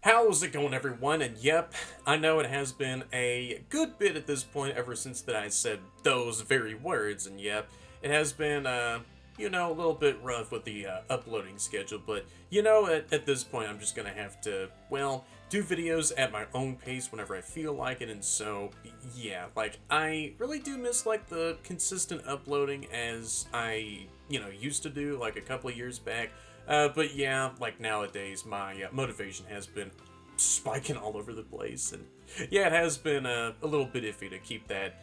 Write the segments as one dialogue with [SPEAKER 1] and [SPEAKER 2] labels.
[SPEAKER 1] How's it going, everyone? And yep, I know it has been a good bit at this point ever since that I said those very words, and yep, it has been, a little bit rough with the uploading schedule, but, at this point I'm just gonna have to, well, do videos at my own pace whenever I feel like it, and so, yeah, like, I really do miss, like, the consistent uploading as I, used to do, like, a couple of years back. But yeah, like nowadays, my motivation has been spiking all over the place, and yeah, it has been a little bit iffy to keep that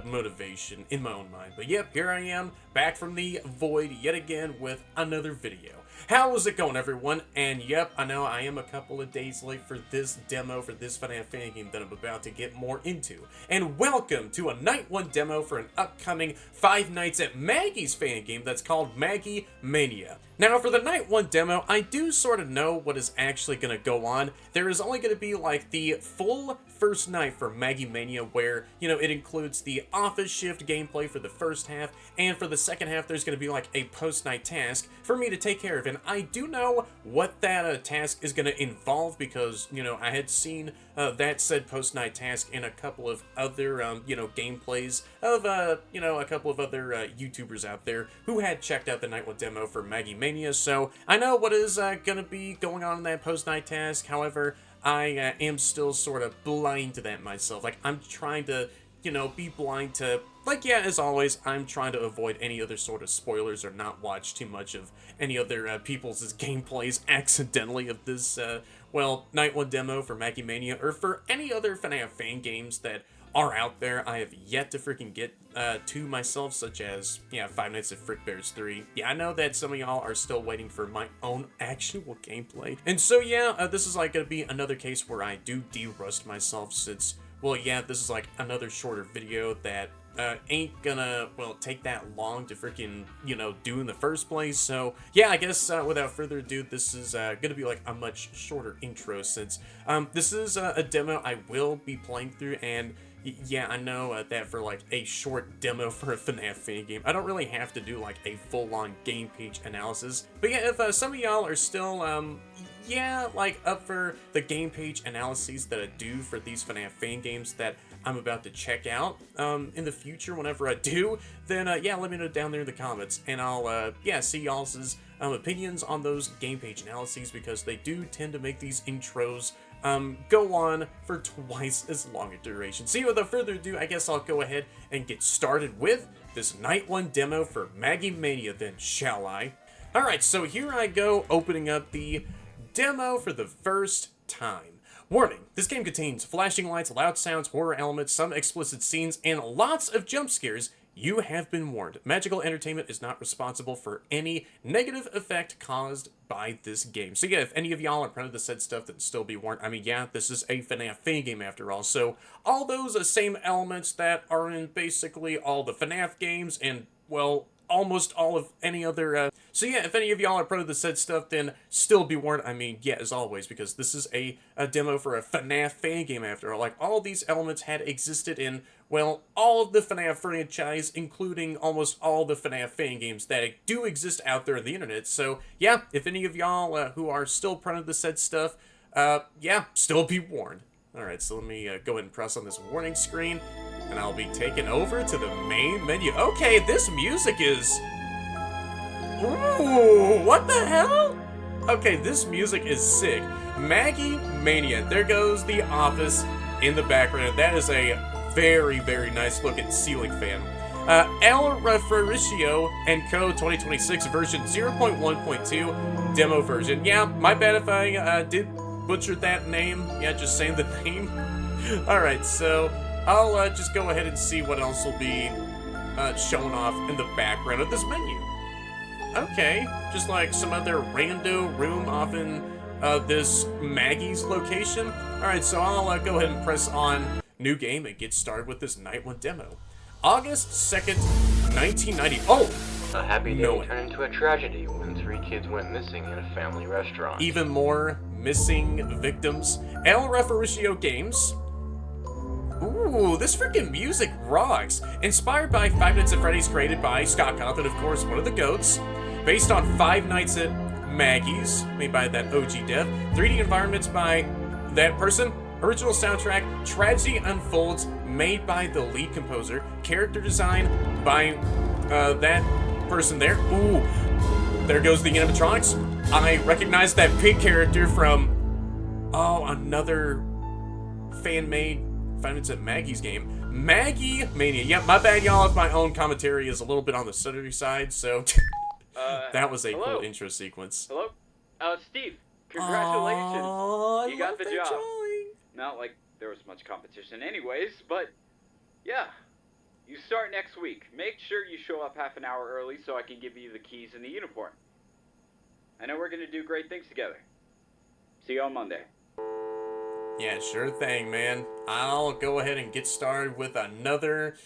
[SPEAKER 1] motivation in my own mind. But yep, here I am, back from the void yet again with another video. How is it going, everyone? And yep, I know I am a couple of days late for this demo for this FNAF Fangame that I'm about to get more into. And welcome to a Night 1 demo for an upcoming 5 nights at Maggie's Fangame that's called Maggie Mania. Now, for the Night 1 demo, I do sort of know what is actually going to go on. There is only going to be, like, the full first night for Maggie Mania where, it includes the office shift gameplay for the first half, and for the second half, there's going to be, like, a post-night task for me to take care of. And I do know what that task is going to involve because, I had seen that said post-night task in a couple of other, gameplays of, a couple of other YouTubers out there who had checked out the Night 1 demo for Maggie Mania, so I know what is going to be going on in that post-night task. However, I am still sort of blind to that myself. Like, I'm trying to, be blind to, like, yeah, as always, I'm trying to avoid any other sort of spoilers or not watch too much of any other people's gameplays accidentally of this, Night 1 demo for Maggie Mania, or for any other FNAF fan games that are out there I have yet to freaking get to myself, such as, Five Nights at Fredbear's 3. Yeah, I know that some of y'all are still waiting for my own actual gameplay. And so, this is, like, gonna be another case where I do de-rust myself since, well, yeah, this is, like, another shorter video that ain't gonna, take that long to freaking, do in the first place. So, yeah, I guess without further ado, this is gonna be like a much shorter intro since this is a demo I will be playing through, and yeah, I know that for like a short demo for a FNAF fan game, I don't really have to do like a full-on game page analysis. But yeah, if some of y'all are still, up for the game page analyses that I do for these FNAF fan games that I'm about to check out in the future whenever I do, then let me know down there in the comments, and I'll see y'all's opinions on those game page analyses, because they do tend to make these intros go on for twice as long a duration. So without further ado, I guess I'll go ahead and get started with this Night 1 demo for Maggie Mania then, shall I? Alright, so here I go, opening up the demo for the first time. Warning, this game contains flashing lights, loud sounds, horror elements, some explicit scenes, and lots of jump scares. You have been warned. Magical Entertainment is not responsible for any negative effect caused by this game. So yeah, if any of y'all are proud of the said stuff, then still be warned. I mean, yeah, this is a FNAF Fangame after all, so all those same elements that are in basically all the FNAF games and, well, almost all of any other, So yeah, if any of y'all are pro of the said stuff, then still be warned. I mean, yeah, as always, because this is a demo for a FNAF fan game after all. Like, all these elements had existed in, well, all of the FNAF franchise, including almost all the FNAF fan games that do exist out there on the internet. So yeah, if any of y'all who are still pro of the said stuff, still be warned. Alright, so let me go ahead and press on this warning screen, and I'll be taken over to the main menu. Okay, this music is... Ooh, what the hell? Okay, this music is sick. Maggie Mania. There goes the office in the background. That is a very, very nice looking ceiling fan. El Refrigerio & Co. 2026 version 0.1.2 demo version. Yeah, my bad if I did butcher that name. Yeah, just saying the name. Alright, so I'll just go ahead and see what else will be shown off in the background of this menu. Okay, just like some other rando room off in this Maggie's location. Alright, so I'll go ahead and press on new game and get started with this Night 1 demo. August 2nd, 1990. Oh!
[SPEAKER 2] A happy day turned into a tragedy when 3 kids went missing in a family restaurant.
[SPEAKER 1] Even more missing victims. El Refrigerio Games. Ooh, this freaking music rocks. Inspired by Five Nights at Freddy's, created by Scott Cawthon, of course, one of the GOATs. Based on Five Nights at Maggie's, made by that OG dev. 3D environments by that person. Original soundtrack, Tragedy Unfolds, made by the lead composer. Character design by that person there. Ooh, there goes the animatronics. I recognize that pig character from, another fan-made, Final Fantasy Maggie's game. Maggie Mania. Yep, my bad, y'all, if my own commentary is a little bit on the stuttery side, so that was a cool intro sequence.
[SPEAKER 3] Hello? Steve, congratulations.
[SPEAKER 1] Aww,
[SPEAKER 3] you got the job.
[SPEAKER 1] Drawing.
[SPEAKER 3] Not like there was much competition anyways, but yeah. You start next week. Make sure you show up half an hour early so I can give you the keys and the uniform. I know we're going to do great things together. See you on Monday.
[SPEAKER 1] Yeah, sure thing, man. I'll go ahead and get started with another,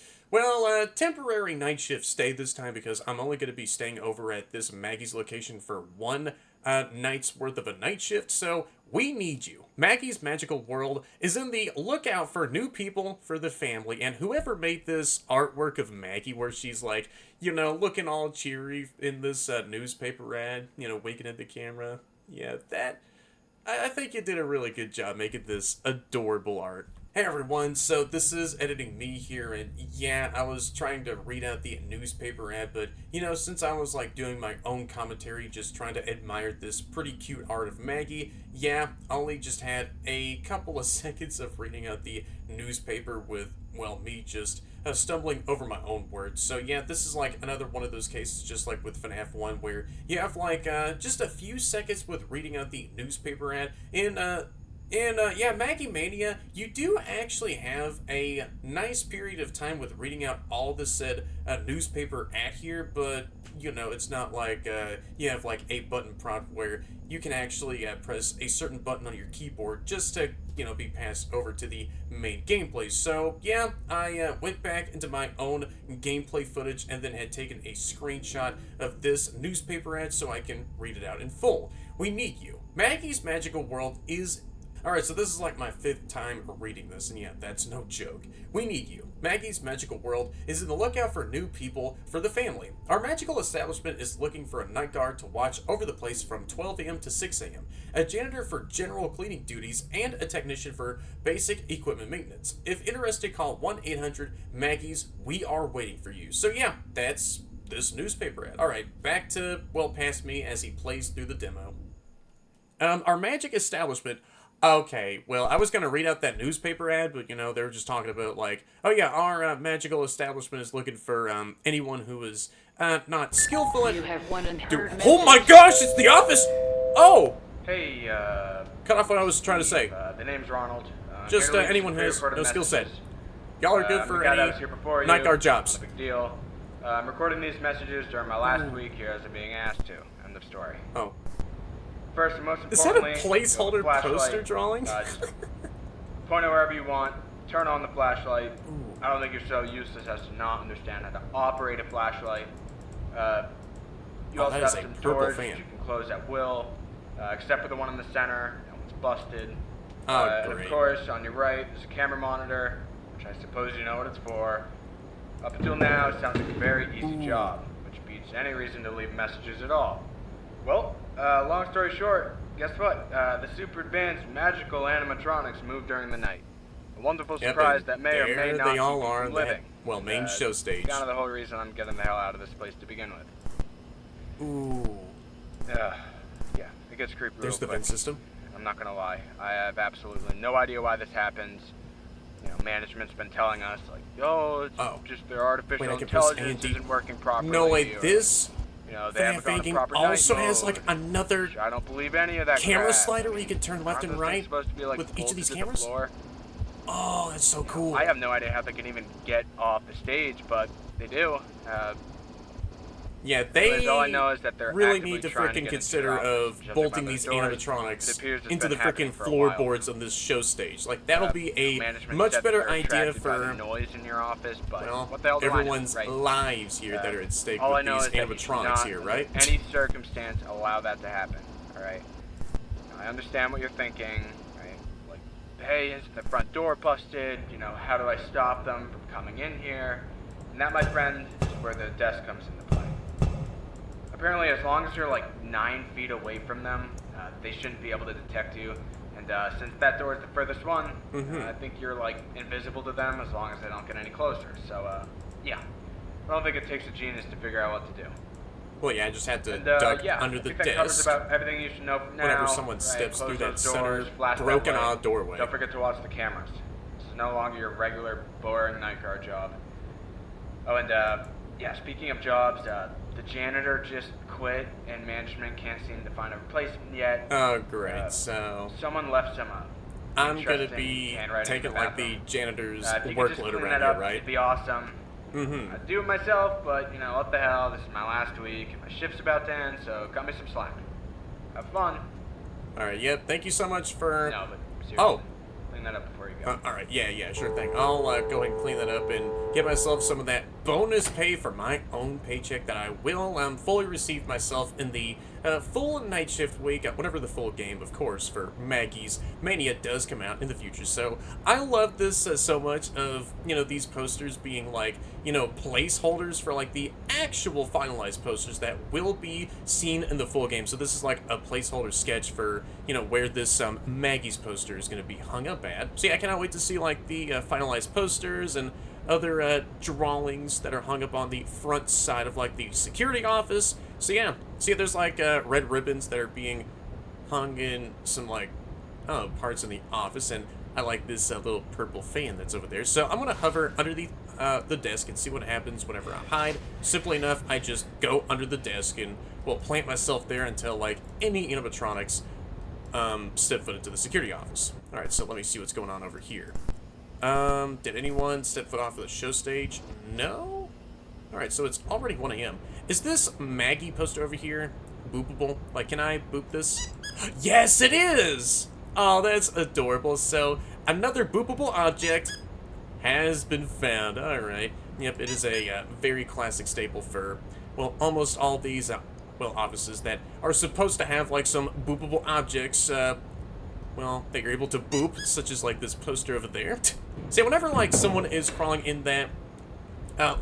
[SPEAKER 1] temporary night shift stay this time because I'm only going to be staying over at this Maggie's location for one night's worth of a night shift, so we need you. Maggie's Magical World is in the lookout for new people for the family, and whoever made this artwork of Maggie where she's like, looking all cheery in this newspaper ad, winking at the camera, I think you did a really good job making this adorable art. Hey everyone, so this is editing me here, and yeah, I was trying to read out the newspaper ad, but since I was doing my own commentary, just trying to admire this pretty cute art of Maggie, I only just had a couple of seconds of reading out the newspaper with, me just stumbling over my own words. So yeah, this is another one of those cases, just like with FNAF 1, where you have just a few seconds with reading out the newspaper ad, and Maggie Mania, you do actually have a nice period of time with reading out all the said newspaper ad here, but, it's not you have a button prompt where you can actually press a certain button on your keyboard just to, be passed over to the main gameplay. So, yeah, I went back into my own gameplay footage and then had taken a screenshot of this newspaper ad so I can read it out in full. We need you. Maggie's Magical World is... Alright, so this is my 5th time reading this, and yeah, that's no joke. We need you. Maggie's Magical World is in the lookout for new people for the family. Our magical establishment is looking for a night guard to watch over the place from 12 a.m. to 6 a.m., a janitor for general cleaning duties, and a technician for basic equipment maintenance. If interested, call 1-800-MAGGIES. We are waiting for you. So yeah, that's this newspaper ad. Alright, back to, past me as he plays through the demo. Our magic establishment... Okay, well, I was going to read out that newspaper ad, but, they were just talking about, our magical establishment is looking for, anyone who is, not skillful at...
[SPEAKER 4] You have one unheard
[SPEAKER 1] Oh my gosh, it's the office! Oh!
[SPEAKER 5] Hey,
[SPEAKER 1] Cut off what I was trying to say.
[SPEAKER 5] The name's Ronald.
[SPEAKER 1] Just, anyone who has no skill set. Y'all are good for
[SPEAKER 5] the guy that
[SPEAKER 1] any
[SPEAKER 5] was here before
[SPEAKER 1] night
[SPEAKER 5] you.
[SPEAKER 1] guard jobs.
[SPEAKER 5] No big deal. I'm recording these messages during my last week here as I'm being asked to. End of story.
[SPEAKER 1] Oh.
[SPEAKER 5] First and most
[SPEAKER 1] Is that a
[SPEAKER 5] importantly,
[SPEAKER 1] placeholder poster drawing?
[SPEAKER 5] Just point it wherever you want. Turn on the flashlight. I don't think you're so useless as to not understand how to operate a flashlight. You also have some doors that you can close at will, except for the one in the center. That one's busted. And of course, on your right, there's a camera monitor, which I suppose you know what it's for. Up until now, it sounds like a very easy job, which beats any reason to leave messages at all. Well, long story short, guess what? The super advanced magical animatronics move during the night. A wonderful surprise that may or may not
[SPEAKER 1] they all
[SPEAKER 5] keep
[SPEAKER 1] are
[SPEAKER 5] you living.
[SPEAKER 1] main show stage.
[SPEAKER 5] Kind of the whole reason I'm getting the hell out of this place to begin with.
[SPEAKER 1] Ooh.
[SPEAKER 5] Yeah, it gets creepy.
[SPEAKER 1] There's the vent system.
[SPEAKER 5] I'm not gonna lie. I have absolutely no idea why this happens. Management's been telling us it's just their artificial intelligence isn't working properly.
[SPEAKER 1] No way, this
[SPEAKER 5] they
[SPEAKER 1] FNAF Fangame also has another
[SPEAKER 5] I don't believe any of that
[SPEAKER 1] camera
[SPEAKER 5] crap.
[SPEAKER 1] slider where you can turn left and right
[SPEAKER 5] supposed to be
[SPEAKER 1] with each of these cameras.
[SPEAKER 5] The
[SPEAKER 1] Oh, that's so cool.
[SPEAKER 5] I have no idea how they can even get off the stage, but they do.
[SPEAKER 1] Yeah, they
[SPEAKER 5] all I know is that they're
[SPEAKER 1] really need to
[SPEAKER 5] freaking
[SPEAKER 1] frickin' consider of bolting these animatronics into the frickin' floorboards on this show stage. That'll be a much better idea for
[SPEAKER 5] noise in your office, but what the hell
[SPEAKER 1] everyone's lives here that are at stake with these animatronics here, right?
[SPEAKER 5] Any circumstance allow that to happen, alright? I understand what you're thinking, right? Hey, is the front door busted? How do I stop them from coming in here? And that, my friend, is where the desk comes into play. apparently as long as you're like 9 feet away from them, they shouldn't be able to detect you. And since that door is the furthest one, I think you're like invisible to them as long as they don't get any closer. So yeah, I don't think it takes a genius to figure out what to do.
[SPEAKER 1] Well, yeah, I just had to duck under the
[SPEAKER 5] I think that covers
[SPEAKER 1] desk
[SPEAKER 5] about everything you should know from now.
[SPEAKER 1] whenever someone steps
[SPEAKER 5] Close
[SPEAKER 1] through that
[SPEAKER 5] those
[SPEAKER 1] center
[SPEAKER 5] doors, flash that
[SPEAKER 1] broken
[SPEAKER 5] light.
[SPEAKER 1] odd doorway.
[SPEAKER 5] Don't forget to watch the cameras. This is no longer your regular, boring night guard job. Oh, and yeah, speaking of jobs, the janitor just quit, and management can't seem to find a replacement yet.
[SPEAKER 1] Oh, great. So
[SPEAKER 5] someone left some
[SPEAKER 1] I'm gonna be taking like the janitor's workload around here, right?
[SPEAKER 5] It'd be awesome. I'd do it myself, but you know what the hell? This is my last week, and my shift's about to end, so cut me some slack. Have fun.
[SPEAKER 1] All right. Yep. Thank you so much for.
[SPEAKER 5] No, but seriously,
[SPEAKER 1] Oh.
[SPEAKER 5] clean that up before you go.
[SPEAKER 1] All right. Yeah. Sure thing. I'll go ahead and clean that up and get myself some of that bonus pay for my own paycheck that I will fully receive myself in the full night shift week, whenever the full game, of course, for Maggie's Mania does come out in the future. So I love this so much of, these posters being like, placeholders for like the actual finalized posters that will be seen in the full game. So this is like a placeholder sketch for, where this Maggie's poster is going to be hung up at. So yeah, I cannot wait to see like the finalized posters and other drawings that are hung up on the front side of like the security office. So yeah, see, there's like red ribbons that are being hung in some like parts in the office, and I like this little purple fan that's over there. So I'm gonna hover under the desk and see what happens whenever I hide. Simply enough, I just go under the desk and will plant myself there until like any animatronics step foot into the security office. All right, so let me see what's going on over here. Did anyone step foot off of the show stage? No? Alright, so it's already 1 a.m. Is this Maggie poster over here boopable? Like, can I boop this? Yes, it is! Oh, that's adorable. So, another boopable object has been found. Alright. Yep, it is a very classic staple for, well, almost all these, offices that are supposed to have, like, some boopable objects, well, that you're able to boop, such as like this poster over there. See, whenever like someone is crawling in that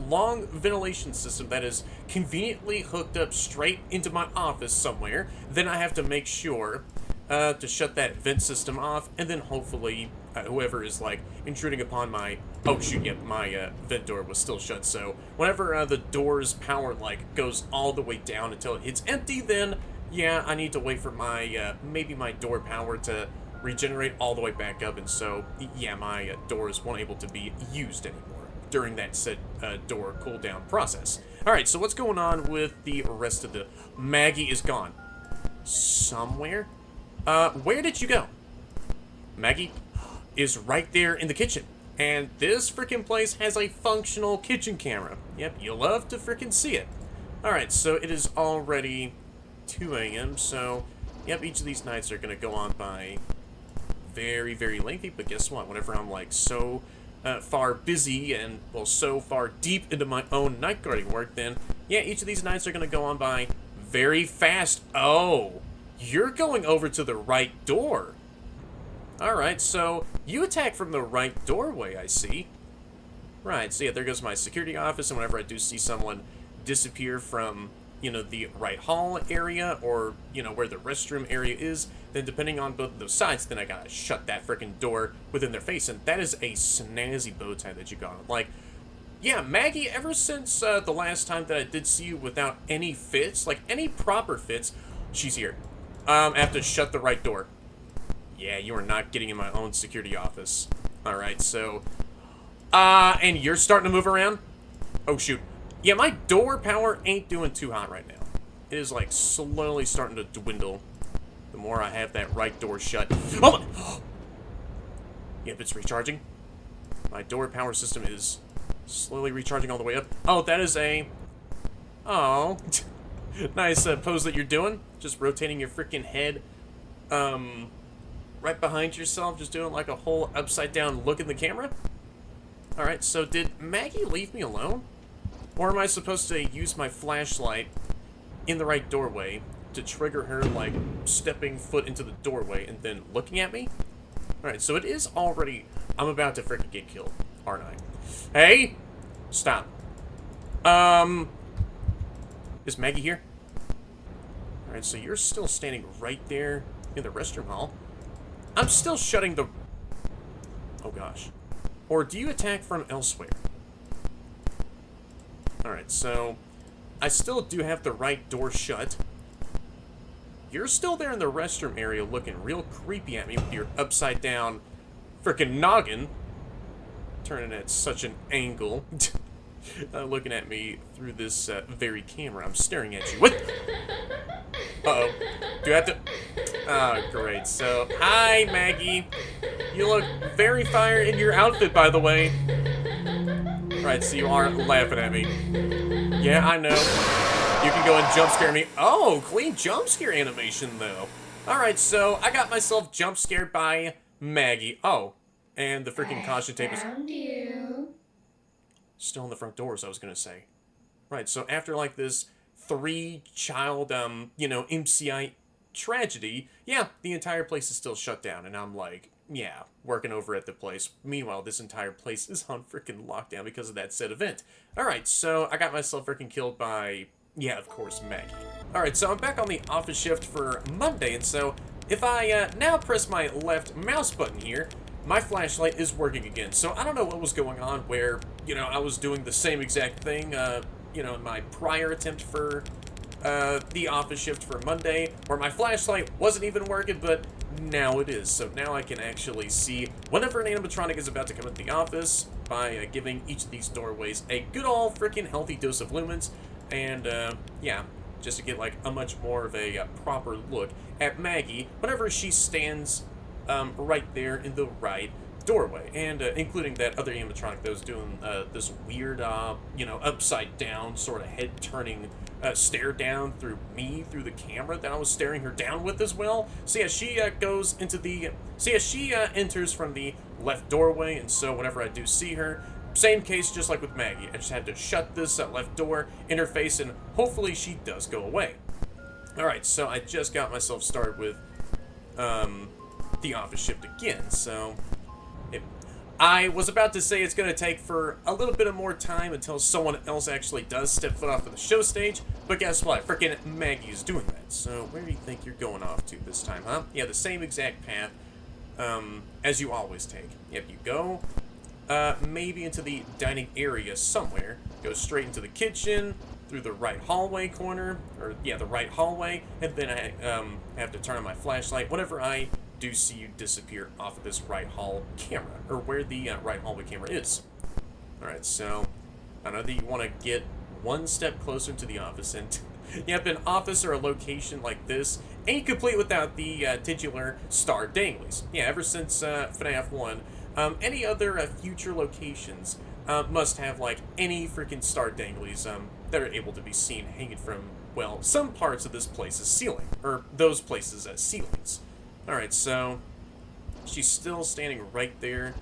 [SPEAKER 1] long ventilation system that is conveniently hooked up straight into my office somewhere, then I have to make sure to shut that vent system off, and then hopefully whoever is like intruding upon my, oh shoot, yep, my vent door was still shut, so whenever the door's power like goes all the way down until it hits empty, then yeah, I need to wait for my, maybe my door power to regenerate all the way back up, and so, yeah, my doors won't able to be used anymore during that said door cooldown process. Alright, so what's going on with the rest of the... Maggie is gone. Somewhere? Where did you go? Maggie is right there in the kitchen. And this freaking place has a functional kitchen camera. Yep, you love to freaking see it. Alright, so it is already 2 a.m., so, yep, each of these nights are going to go on by very, very lengthy, but guess what? Whenever I'm, like, so far busy and, well, so far deep into my own night guarding work, then, yeah, each of these nights are going to go on by very fast. Oh, you're going over to the right door. Alright, so you attack from the right doorway, I see. Right, so yeah, there goes my security office, and whenever I do see someone disappear from, the right hall area, or, where the restroom area is, then depending on both of those sides, then I gotta shut that freaking door within their face, and that is a snazzy bow tie that you got. Like, yeah, Maggie, ever since the last time that I did see you without any fits, like any proper fits, she's here. I have to shut the right door. Yeah, you are not getting in my own security office. Alright, so, and you're starting to move around? Oh, shoot. Yeah, my door power ain't doing too hot right now. It is, like, slowly starting to dwindle the more I have that right door shut. Oh my! Yep, it's recharging. My door power system is slowly recharging all the way up. Oh, that is a... Oh. Nice pose that you're doing. Just rotating your freaking head, right behind yourself. Just doing, like, a whole upside-down look in the camera. Alright, so did Maggie leave me alone? Or am I supposed to use my flashlight in the right doorway to trigger her, like, stepping foot into the doorway and then looking at me? Alright, so it is already... I'm about to freaking get killed, aren't I? Hey! Stop. Is Maggie here? Alright, so you're still standing right there in the restroom hall. I'm still shutting the... Oh gosh. Or do you attack from elsewhere? Alright, so I still do have the right door shut. You're still there in the restroom area looking real creepy at me with your upside down frickin' noggin. Turning at such an angle. Looking at me through this very camera. I'm staring at you. What? Uh-oh. Do I have to... Oh, great. So, hi, Maggie. You look very fire in your outfit, by the way. Right, so you aren't laughing at me. Yeah, I know. You can go and jump scare me. Oh, clean jump scare animation, though. Alright, so I got myself jump scared by Maggie. Oh, and the freaking caution tape is... Still in the front doors, I was gonna say. Right, so after, like, this 3-child, you know, MCI tragedy, yeah, the entire place is still shut down, and I'm like, yeah, working over at the place. Meanwhile, this entire place is on freaking lockdown because of that said event. Alright, so I got myself freaking killed by, yeah, of course, Maggie. Alright, so I'm back on the office shift for Monday, and so if I now press my left mouse button here, my flashlight is working again. So I don't know what was going on where, you know, I was doing the same exact thing, you know, in my prior attempt for the office shift for Monday, where my flashlight wasn't even working, but now it is. So now I can actually see whenever an animatronic is about to come into the office by giving each of these doorways a good old freaking healthy dose of lumens, and yeah, just to get like a much more of a proper look at Maggie whenever she stands right there in the right doorway, and including that other animatronic that was doing this weird, you know, upside down sort of head turning stare down through me through the camera that I was staring her down with as well. So yeah, she goes into the, so yeah, she enters from the left doorway, and so whenever I do see her, same case just like with Maggie, I just had to shut this left door in her face, and hopefully she does go away. Alright, so I just got myself started with the office shift again, so I was about to say it's going to take for a little bit of more time until someone else actually does step foot off of the show stage, but guess what? Frickin' Maggie's doing that, so where do you think you're going off to this time, huh? Yeah, the same exact path as you always take. Yep, you go maybe into the dining area somewhere, go straight into the kitchen, through the right hallway corner, or yeah, the right hallway, and then I have to turn on my flashlight whenever I do see you disappear off of this right hall camera, or where the right hallway camera is. Alright, so I know that you want to get one step closer to the office, and yep, an office or a location like this ain't complete without the titular star danglies. Yeah, ever since FNAF 1, any other future locations must have like any freaking star danglies that are able to be seen hanging from, well, some parts of this place's ceiling, or those places as ceilings. Alright, so she's still standing right there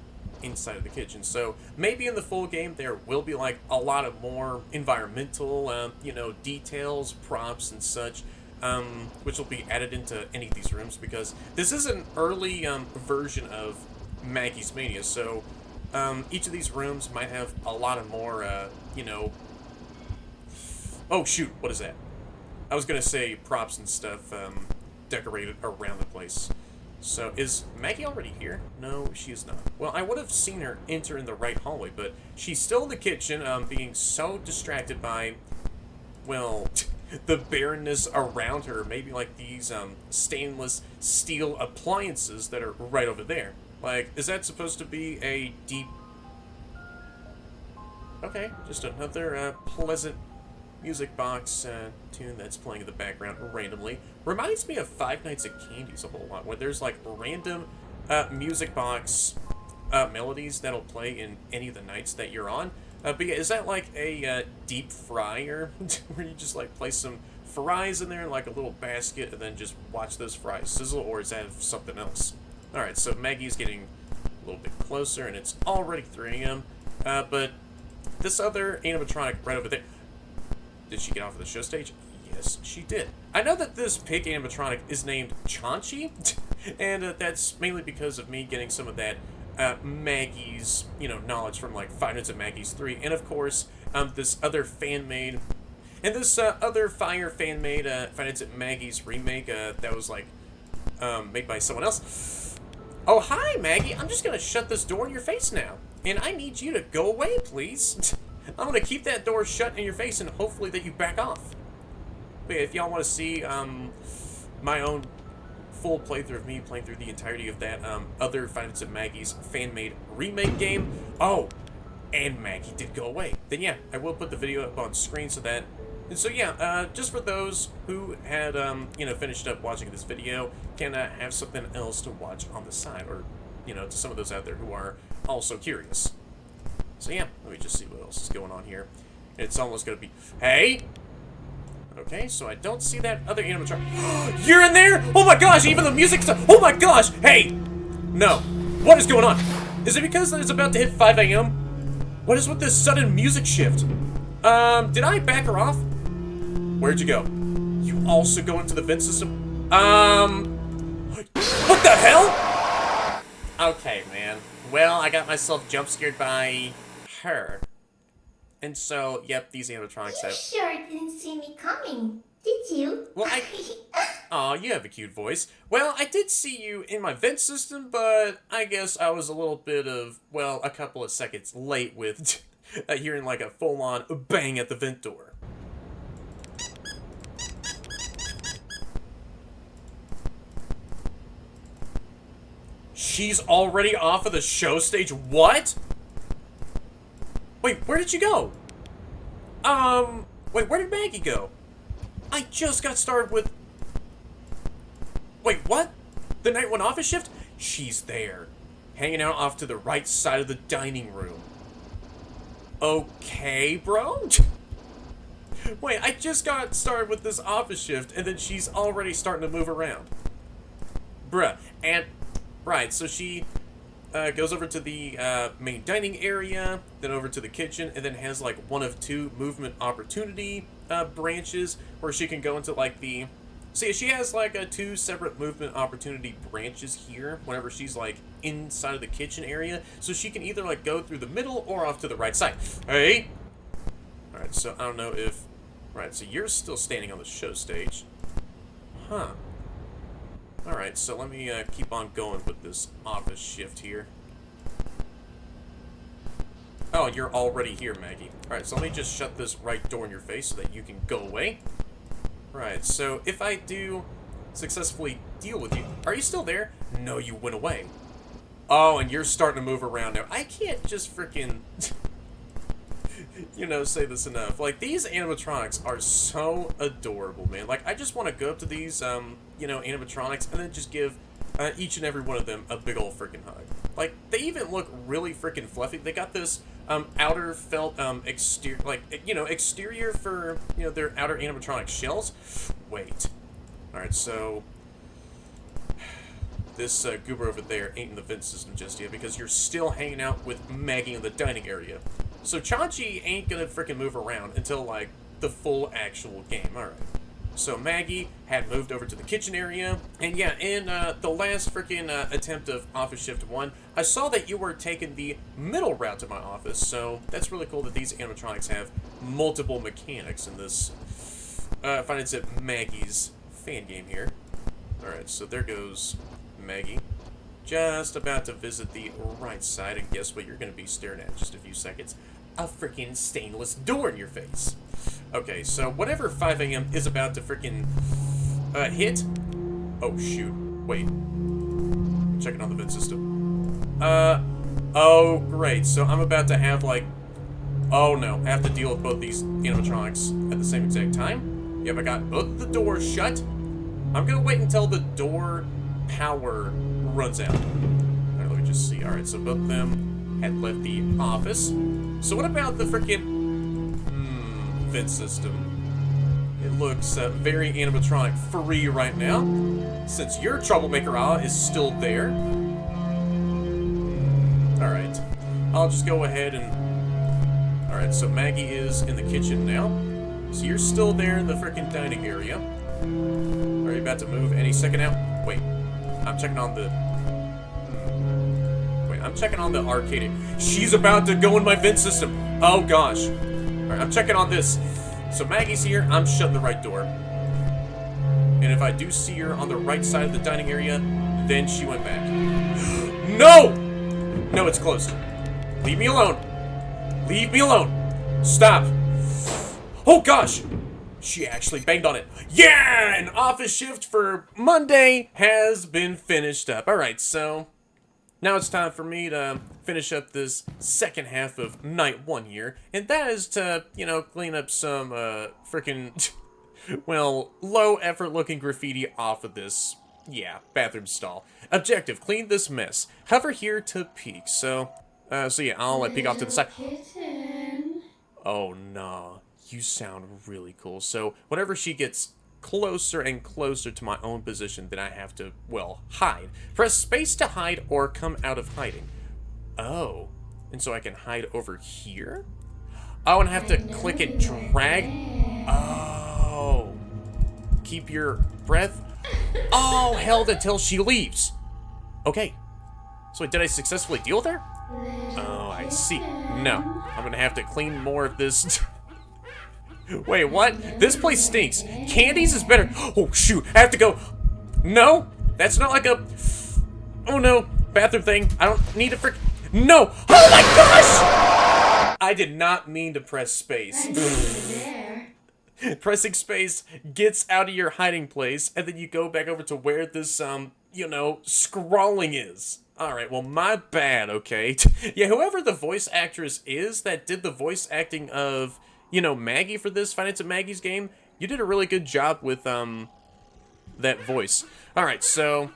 [SPEAKER 1] inside of the kitchen. So maybe in the full game there will be like a lot of more environmental, you know, details, props, and such, which will be added into any of these rooms, because this is an early version of Maggie's Mania. So each of these rooms might have a lot of more, you know... Oh, shoot, what is that? I was going to say props and stuff, decorated around the place. So, is Maggie already here? No, she is not. Well, I would have seen her enter in the right hallway, but she's still in the kitchen, being so distracted by, well, the barrenness around her. Maybe like these stainless steel appliances that are right over there. Like, is that supposed to be a deep... Okay, just another pleasant music box tune that's playing in the background randomly. Reminds me of Five Nights at Candy's a whole lot, where there's like random music box melodies that'll play in any of the nights that you're on. But yeah, is that like a deep fryer where you just like place some fries in there in like a little basket and then just watch those fries sizzle, or is that something else? Alright, so Maggie's getting a little bit closer, and it's already 3 a.m. But this other animatronic right over there... Did she get off of the show stage? Yes, she did. I know that this pig animatronic is named Chauncey, and that's mainly because of me getting some of that Maggie's, you know, knowledge from like Five Nights at Maggie's 3, and of course, this other fan-made And this other Fire fan made, Finds It Maggie's remake, that was like, made by someone else. Oh, hi, Maggie. I'm just gonna shut this door in your face now. And I need you to go away, please. I'm gonna keep that door shut in your face and hopefully that you back off. But yeah, if y'all want to see, my own full playthrough of me playing through the entirety of that, other Finds It Maggie's fan-made remake game. Oh, and Maggie did go away. Then yeah, I will put the video up on screen so that... And so yeah, just for those who had, you know, finished up watching this video, can have something else to watch on the side, or, you know, to some of those out there who are also curious. So yeah, let me just see what else is going on here. It's almost gonna be... Hey! Okay, so I don't see that other animatronic. You're in there? Oh my gosh, even the music's... Oh my gosh! Hey! No. What is going on? Is it because it's about to hit 5 a.m.? What is with this sudden music shift? Did I back her off? Where'd you go? You also go into the vent system? What the hell? Okay, man. Well, I got myself jump scared by her. And so, yep, these animatronics have...
[SPEAKER 4] You sure didn't see me coming, did you?
[SPEAKER 1] Well, Aw, you have a cute voice. Well, I did see you in my vent system, but I guess I was a little bit of, well, a couple of seconds late with hearing like a full-on bang at the vent door. She's already off of the show stage? What? Wait, where did you go? Wait, where did Maggie go? I just got started with... Wait, what? The night one office shift? She's there. Hanging out off to the right side of the dining room. Okay, bro? Wait, I just got started with this office shift, and then she's already starting to move around. Bruh, and... Right, so she... goes over to the main dining area, then over to the kitchen, and then has like one of two movement opportunity branches where she can go into like the... See, she has like two separate movement opportunity branches here whenever she's like inside of the kitchen area. So she can either like go through the middle or off to the right side. Hey! Alright, so I don't know if... Right, so you're still standing on the show stage. Huh. Alright, so let me keep on going with this office shift here. Oh, you're already here, Maggie. Alright, so let me just shut this right door in your face so that you can go away. Right, so if I do successfully deal with you... Are you still there? No, you went away. Oh, and you're starting to move around now. I can't just freaking... you know, say this enough. Like, these animatronics are so adorable, man. Like, I just want to go up to these, you know, animatronics and then just give each and every one of them a big old freaking hug. Like, they even look really freaking fluffy. They got this outer felt exterior, like, you know, exterior for, you know, their outer animatronic shells. Wait. Alright, so... This goober over there ain't in the vent system just yet because you're still hanging out with Maggie in the dining area. So Chachi ain't gonna freaking move around until, like, the full actual game. Alright. So Maggie had moved over to the kitchen area. And yeah, in the last freaking attempt of Office Shift 1, I saw that you were taking the middle route to my office. So that's really cool that these animatronics have multiple mechanics in this Finds It Maggie's fan game here. Alright, so there goes Maggie. Just about to visit the right side, and guess what you're going to be staring at in just a few seconds? A freaking stainless door in your face. Okay, so whatever 5 a.m. is about to freaking hit... Oh, shoot. Wait. I'm checking on the vent system. Oh, great. So I'm about to have, like... Oh, no. I have to deal with both these animatronics at the same exact time. Yep, I got both the doors shut. I'm going to wait until the door power runs out. Alright, let me just see. Alright, so both of them had left the office. So what about the freaking vent system? It looks very animatronic free right now. Since your troublemaker is still there. Alright. I'll just go ahead and... Alright, so Maggie is in the kitchen now. So you're still there in the freaking dining area. Are you about to move any second now? Wait. I'm checking on the... Wait, I'm checking on the arcade. She's about to go in my vent system. Oh, gosh. Alright, I'm checking on this. So Maggie's here, I'm shutting the right door. And if I do see her on the right side of the dining area, then she went back. No! No, it's closed. Leave me alone. Leave me alone. Stop. Oh gosh! She actually banged on it. Yeah! An office shift for Monday has been finished up. Alright, so now it's time for me to finish up this second half of night 1 here. And that is to, you know, clean up some freaking, well, low effort looking graffiti off of this, yeah, bathroom stall. Objective, clean this mess. Hover here to peek. So yeah, I'll peek off to the side. Oh, no. You sound really cool. So whenever she gets closer and closer to my own position, then I have to, well, hide. Press space to hide or come out of hiding. Oh. And so I can hide over here? Oh, and I have to click and drag? Oh. Keep your breath? Oh, held until she leaves. Okay. So did I successfully deal with her? Oh, I see. No. I'm gonna have to clean more of this. Wait, what? This place stinks. Candy's is better. Oh, shoot. I have to go. No. That's not like a... Oh, no. Bathroom thing. I don't need to frick... No. Oh, my gosh! I did not mean to press space. Pressing space gets out of your hiding place, and then you go back over to where this, you know, scrawling is. Alright, well, my bad, okay? Yeah, whoever the voice actress is that did the voice acting of... You know, Maggie for this Five Nights at Maggie's game, you did a really good job with, that voice. Alright, so,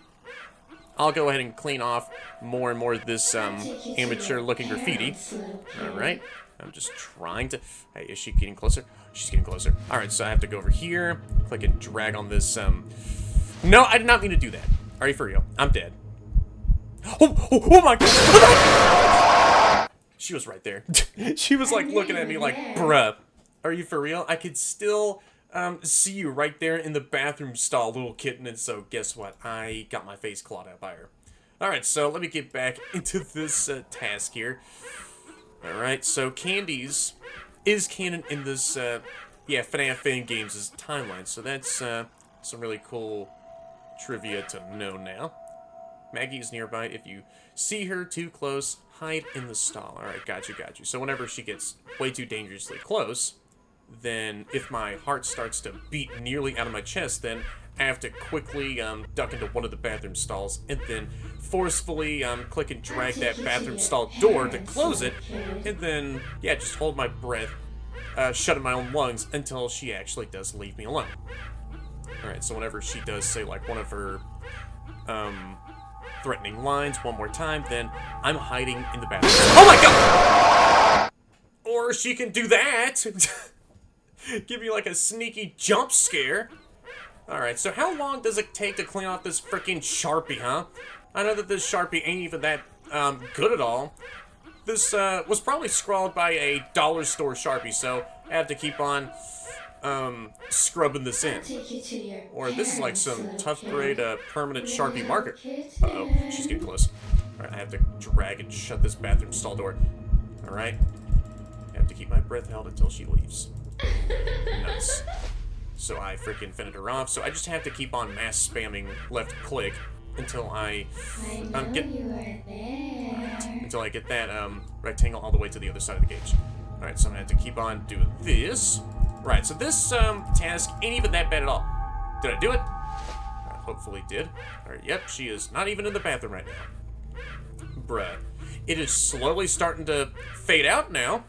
[SPEAKER 1] I'll go ahead and clean off more and more of this, amateur-looking graffiti. Alright, I'm just trying to... Hey, is she getting closer? She's getting closer. Alright, so I have to go over here, click and drag on this, No, I did not mean to do that. Are you for real? I'm dead. Oh my god! She was right there. She was, like, looking at me like, bruh. Are you for real? I could still see you right there in the bathroom stall, little kitten, and so guess what? I got my face clawed out by her. Alright, so let me get back into this task here. Alright, so Candy's is canon in this, yeah, FNAF Fangames' timeline, so that's some really cool trivia to know now. Maggie is nearby. If you see her too close, hide in the stall. Alright, got you. So whenever she gets way too dangerously close, then if my heart starts to beat nearly out of my chest, then I have to quickly duck into one of the bathroom stalls and then forcefully click and drag that bathroom stall door to close it, and then, yeah, just hold my breath, shut in my own lungs until she actually does leave me alone. Alright, so whenever she does say, like, one of her, threatening lines one more time, then I'm hiding in the bathroom. Oh my god! Or she can do that! Give you like a sneaky jump scare. Alright, so how long does it take to clean off this freaking Sharpie, huh? I know that this Sharpie ain't even that good at all. This was probably scrawled by a dollar store Sharpie, so I have to keep on scrubbing this in. Or this is like some tough grade permanent Sharpie marker. Uh-oh, she's getting close. Alright, I have to drag and shut this bathroom stall door. Alright. I have to keep my breath held until she leaves. Nice. So I freaking fended her off, so I just have to keep on mass spamming left click until I get that rectangle all the way to the other side of the gauge. Alright, so I'm gonna have to keep on doing this. Right, so this task ain't even that bad at all. Did I do it? I hopefully did. Alright, yep, she is not even in the bathroom right now. Bruh. It is slowly starting to fade out now.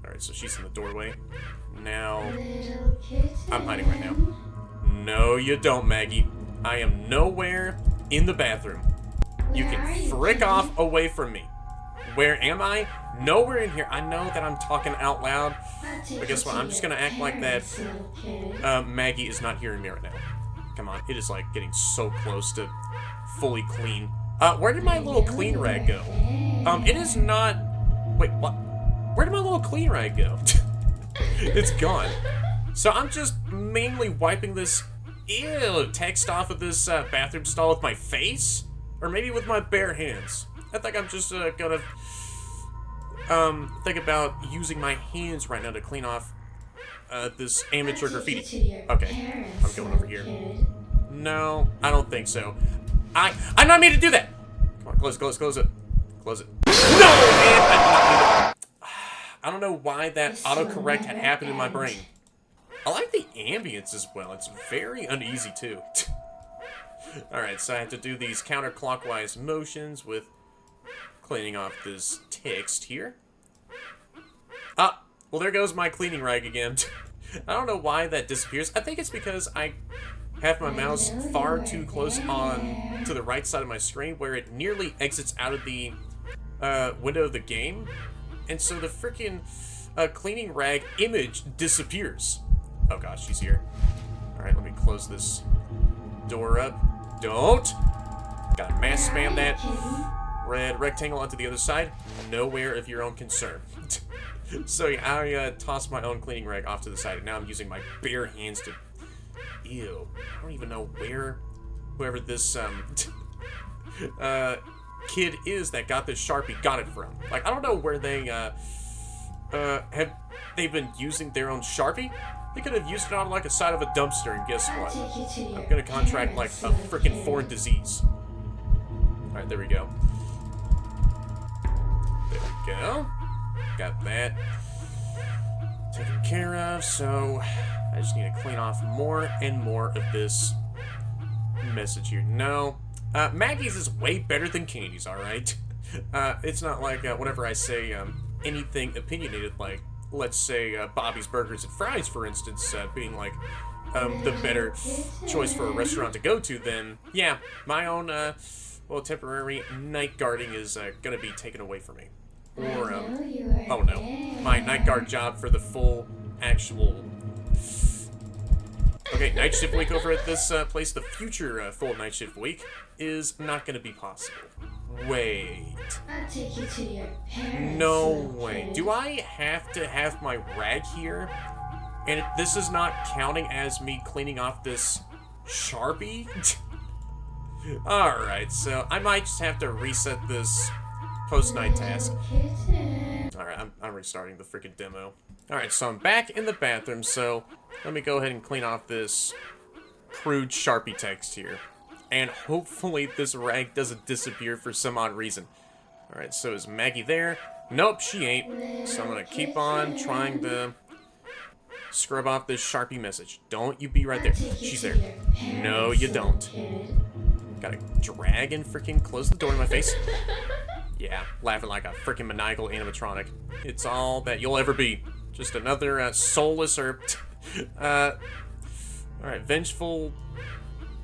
[SPEAKER 1] Alright, so she's in the doorway. Now, I'm hiding right now. No, you don't, Maggie. I am nowhere in the bathroom. You can frick off away from me. Where am I? Nowhere in here. I know that I'm talking out loud, but guess what? I'm just gonna act like that Maggie is not hearing me right now. Come on, it is like getting so close to fully clean. Where did my little clean rag go? It is not... Wait, what? Where did my little clean rag go? It's gone. So I'm just mainly wiping this text off of this bathroom stall with my face? Or maybe with my bare hands. I think I'm just gonna think about using my hands right now to clean off this amateur graffiti. Okay, I'm going over here. No, I don't think so. I'm not made to do that! Come on, close it. Close it. No, man! I don't know why that autocorrect had happened in my brain. I like the ambience as well. It's very uneasy, too. Alright, so I have to do these counterclockwise motions with cleaning off this text here. Well, there goes my cleaning rag again. I don't know why that disappears. I think it's because I have my mouse far too close on to the right side of my screen where it nearly exits out of the window of the game. And so the freaking cleaning rag image disappears. Oh gosh, she's here. Alright, let me close this door up. Don't! Gotta mass spam that red rectangle onto the other side. Nowhere of your own concern. So yeah, I tossed my own cleaning rag off to the side, and now I'm using my bare hands to... Ew. I don't even know where... Whoever this, kid is that got this Sharpie got it from. Like, I don't know where they, have they been using their own Sharpie? They could have used it on, like, a side of a dumpster, and guess what? I'm gonna contract, like, a freaking foreign disease. Alright, there we go. There we go. Got that taken care of, so I just need to clean off more and more of this message here. No. Maggie's is way better than Candy's, alright? It's not like whenever I say anything opinionated, like, let's say Bobby's Burgers and Fries, for instance, being like the better choice for a restaurant to go to, then, yeah, my own, well, temporary night guarding is gonna be taken away from me. Or, oh no, my night guard job for the full, actual... Okay, night shift week over at this place, the future full night shift week, is not going to be possible. Wait.
[SPEAKER 4] I'll take you to your parents.
[SPEAKER 1] No way. Do I have to have my rag here? And this is not counting as me cleaning off this Sharpie? Alright, so I might just have to reset this post-night task. Alright, I'm restarting the freaking demo. Alright, so I'm back in the bathroom, so let me go ahead and clean off this crude Sharpie text here. And hopefully this rag doesn't disappear for some odd reason. Alright, so is Maggie there? Nope, she ain't. So I'm gonna keep on trying to scrub off this Sharpie message. Don't you be right there. She's there. No, you don't. Gotta drag and freaking close the door in my face. Yeah, laughing like a freaking maniacal animatronic. It's all that you'll ever be. Just another soulless or... Alright, vengeful...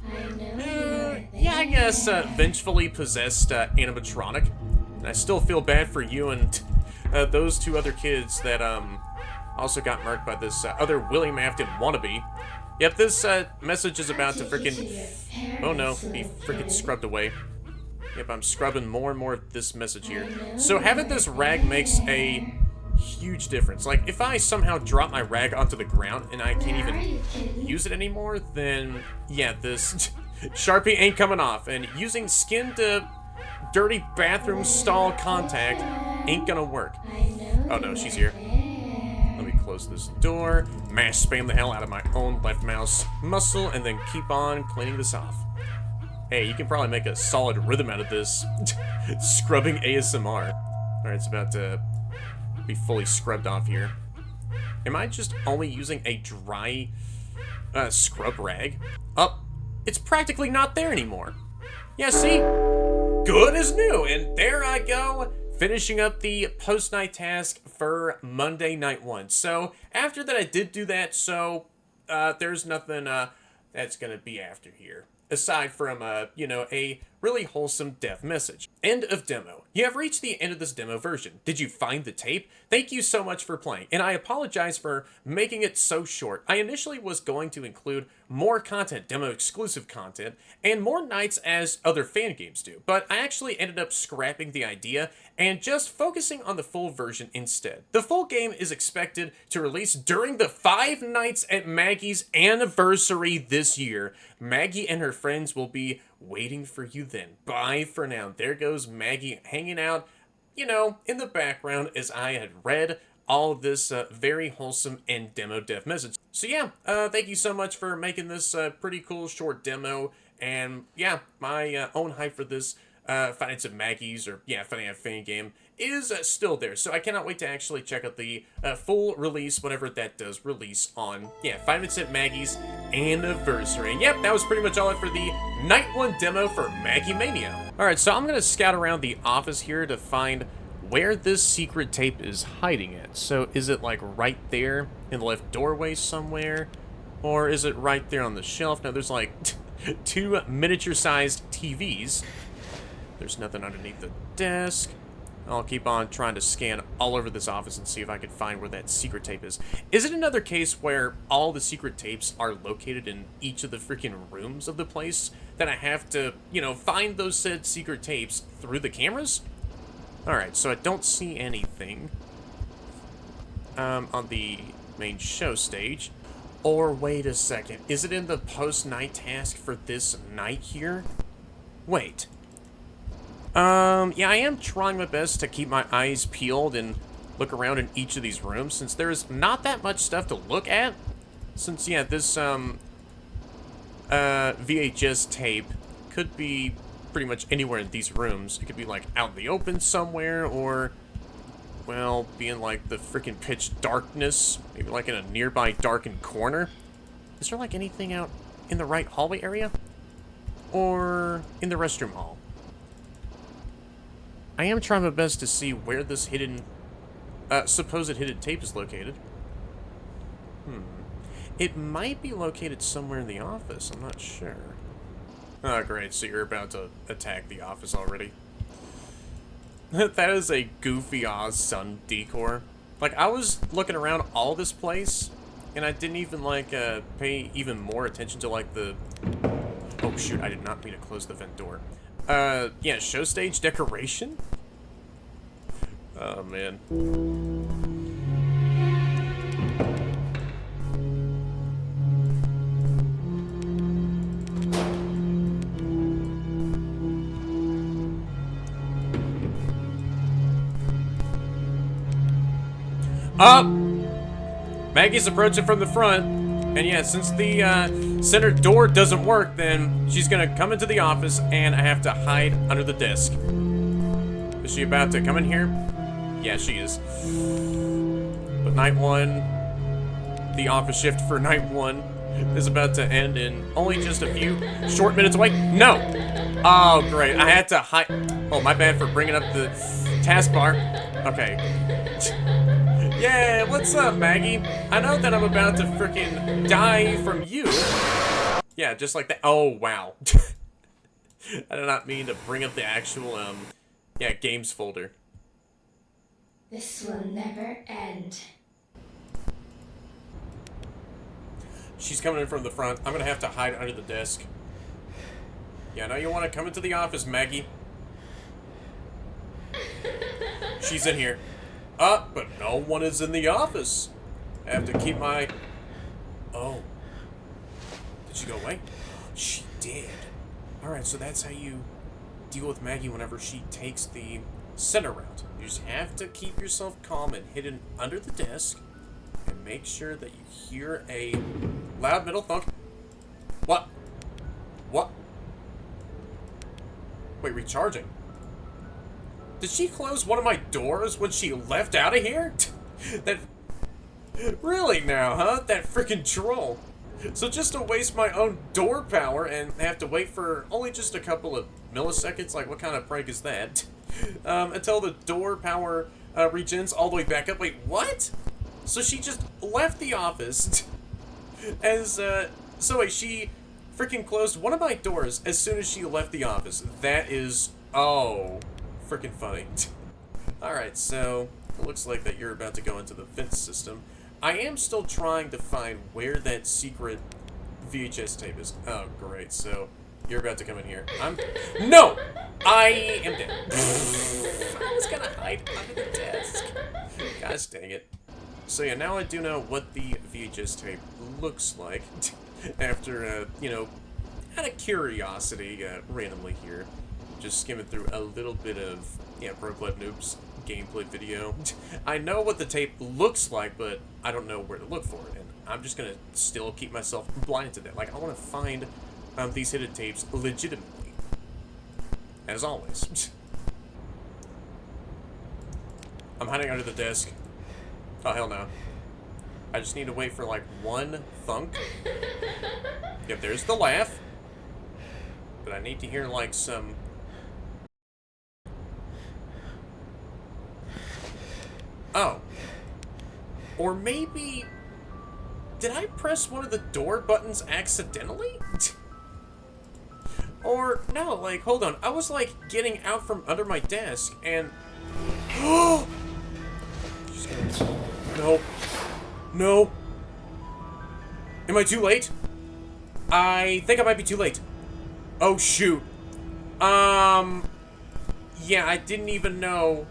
[SPEAKER 1] yeah, I guess vengefully possessed animatronic. And I still feel bad for you and those two other kids that also got marked by this other William Afton wannabe. Yep, this message is about to freaking... Oh no, be freaking scrubbed away. Yep, I'm scrubbing more and more of this message here. So having this rag makes a huge difference. Like, if I somehow drop my rag onto the ground and I can't even use it anymore, then, yeah, this Sharpie ain't coming off. And using skin to dirty bathroom stall contact ain't gonna work. Oh no, she's here. Let me close this door, mash spam the hell out of my own left mouse muscle, and then keep on cleaning this off. Hey, you can probably make a solid rhythm out of this. Scrubbing ASMR. Alright, it's about to be fully scrubbed off here. Am I just only using a dry scrub rag? Oh, it's practically not there anymore. Yeah, see? Good as new. And there I go, finishing up the post-night task for Monday Night 1. So, after that I did do that, so there's nothing that's gonna be after here. Aside from, you know, a really wholesome death message. End of demo. You have reached the end of this demo version. Did you find the tape? Thank you so much for playing, and I apologize for making it so short. I initially was going to include more content, demo-exclusive content, and more nights as other fan games do, but I actually ended up scrapping the idea and just focusing on the full version instead. The full game is expected to release during the 5 Nights at Maggie's anniversary this year. Maggie and her friends will be waiting for you then. Bye for now. There goes Maggie hanging out, you know, in the background as I had read all of this very wholesome and demo dev message. So yeah, thank you so much for making this pretty cool short demo. And yeah, my own hype for this Five Nights at Maggie's, or yeah, FNAF Fangame, is still there. So I cannot wait to actually check out the full release, whenever that does release on, yeah, Five Nights at Maggie's anniversary. And yep, that was pretty much all it for the Night 1 demo for Maggie Mania. Alright, so I'm going to scout around the office here to find where this secret tape is hiding at. So is it like right there in the left doorway somewhere? Or is it right there on the shelf? Now there's like two miniature-sized TVs. There's nothing underneath the desk. I'll keep on trying to scan all over this office and see if I can find where that secret tape is. Is it another case where all the secret tapes are located in each of the freaking rooms of the place that I have to, you know, find those said secret tapes through the cameras? Alright, so I don't see anything on the main show stage. Or wait a second, is it in the post-night task for this night here? Wait. Yeah, I am trying my best to keep my eyes peeled and look around in each of these rooms, since there's not that much stuff to look at. Since, yeah, this, VHS tape could be pretty much anywhere in these rooms. It could be, like, out in the open somewhere, or, well, be in, like, the freaking pitch darkness. Maybe, like, in a nearby darkened corner. Is there, like, anything out in the right hallway area? Or in the restroom hall? I am trying my best to see where this hidden, supposed hidden tape is located. It might be located somewhere in the office, I'm not sure. Oh, great, so you're about to attack the office already. That is a goofy Oz sun decor. Like, I was looking around all this place, and I didn't even, like, pay even more attention to, like, the... Oh, shoot, I did not mean to close the vent door. Yeah, show stage decoration? Oh, man. Up! Maggie's approaching from the front. And yeah, since the center door doesn't work, then she's gonna come into the office and I have to hide under the desk. Is she about to come in here? Yeah, she is. But night 1, the office shift for night 1 is about to end in only just a few short minutes away. No! Oh, great. I had to hide. Oh, my bad for bringing up the taskbar. Okay. Yeah, what's up, Maggie? I know that I'm about to frickin' die from you. Yeah, just like that. Oh, wow. I did not mean to bring up the actual, yeah, games folder.
[SPEAKER 4] This will never end.
[SPEAKER 1] She's coming in from the front. I'm gonna have to hide under the desk. Yeah, I know you want to come into the office, Maggie. She's in here. But no one is in the office. I have to keep my... Oh. Did she go away? She did. Alright, so that's how you deal with Maggie whenever she takes the center route. You just have to keep yourself calm and hidden under the desk. And make sure that you hear a loud metal thunk. What? What? Wait, recharging? Did she close one of my doors when she left out of here? That... Really now, huh? That freaking troll. So just to waste my own door power and have to wait for only just a couple of milliseconds? Like, what kind of prank is that? Until the door power regens all the way back up. Wait, what? So she just left the office as, so wait, she freaking closed one of my doors as soon as she left the office. That is, oh... freaking funny. Alright, so it looks like that you're about to go into the vent system. I am still trying to find where that secret VHS tape is. Oh, great. So you're about to come in here. No! I am dead. I was gonna hide under the desk. Gosh dang it. So yeah, now I do know what the VHS tape looks like. After, you know, out of curiosity, randomly here. Just skimming through a little bit of, yeah, Pro Club Noob's gameplay video. I know what the tape looks like, but I don't know where to look for it, and I'm just gonna still keep myself blind to that. Like, I want to find these hidden tapes legitimately, as always. I'm hiding under the desk. Oh, hell no. I just need to wait for, like, one thunk. Yep, there's the laugh. But I need to hear, like, some... Oh. Or maybe... Did I press one of the door buttons accidentally? Or, no, like, hold on. I was, like, getting out from under my desk, and... Oh! No. No. Am I too late? I think I might be too late. Oh, shoot. Yeah, I didn't even know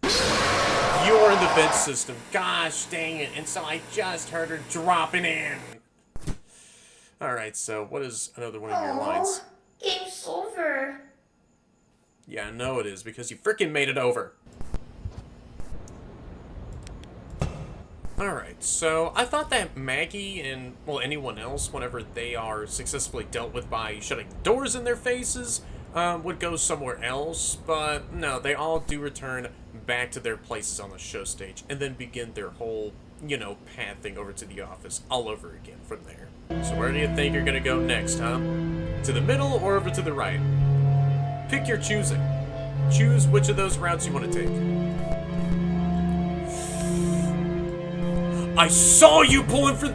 [SPEAKER 1] you were in the vent system. Gosh dang it. And so I just heard her dropping in. Alright, so what is another one of your lines?
[SPEAKER 4] Game's over.
[SPEAKER 1] Yeah, I know it is, because you freaking made it over. Alright, so I thought that Maggie and, well, anyone else, whenever they are successfully dealt with by shutting doors in their faces, would go somewhere else, but no, they all do return back to their places on the show stage, and then begin their whole, you know, pathing over to the office all over again from there. So where do you think you're gonna go next, huh? To the middle or over to the right? Pick your choosing. Choose which of those routes you want to take. I saw you pulling for...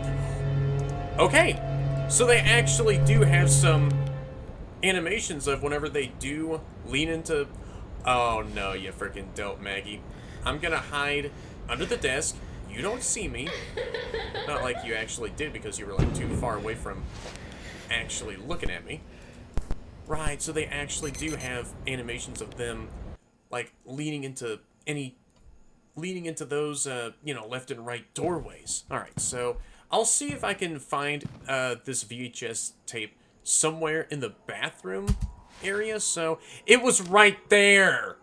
[SPEAKER 1] Okay, so they actually do have some animations of whenever they do lean into... Oh no, you freaking dope, Maggie. I'm gonna hide under the desk. You don't see me. Not like you actually did, because you were like too far away from actually looking at me. Right, so they actually do have animations of them like leaning into those, you know, left and right doorways. Alright, so I'll see if I can find this VHS tape somewhere in the bathroom area. So it was right there.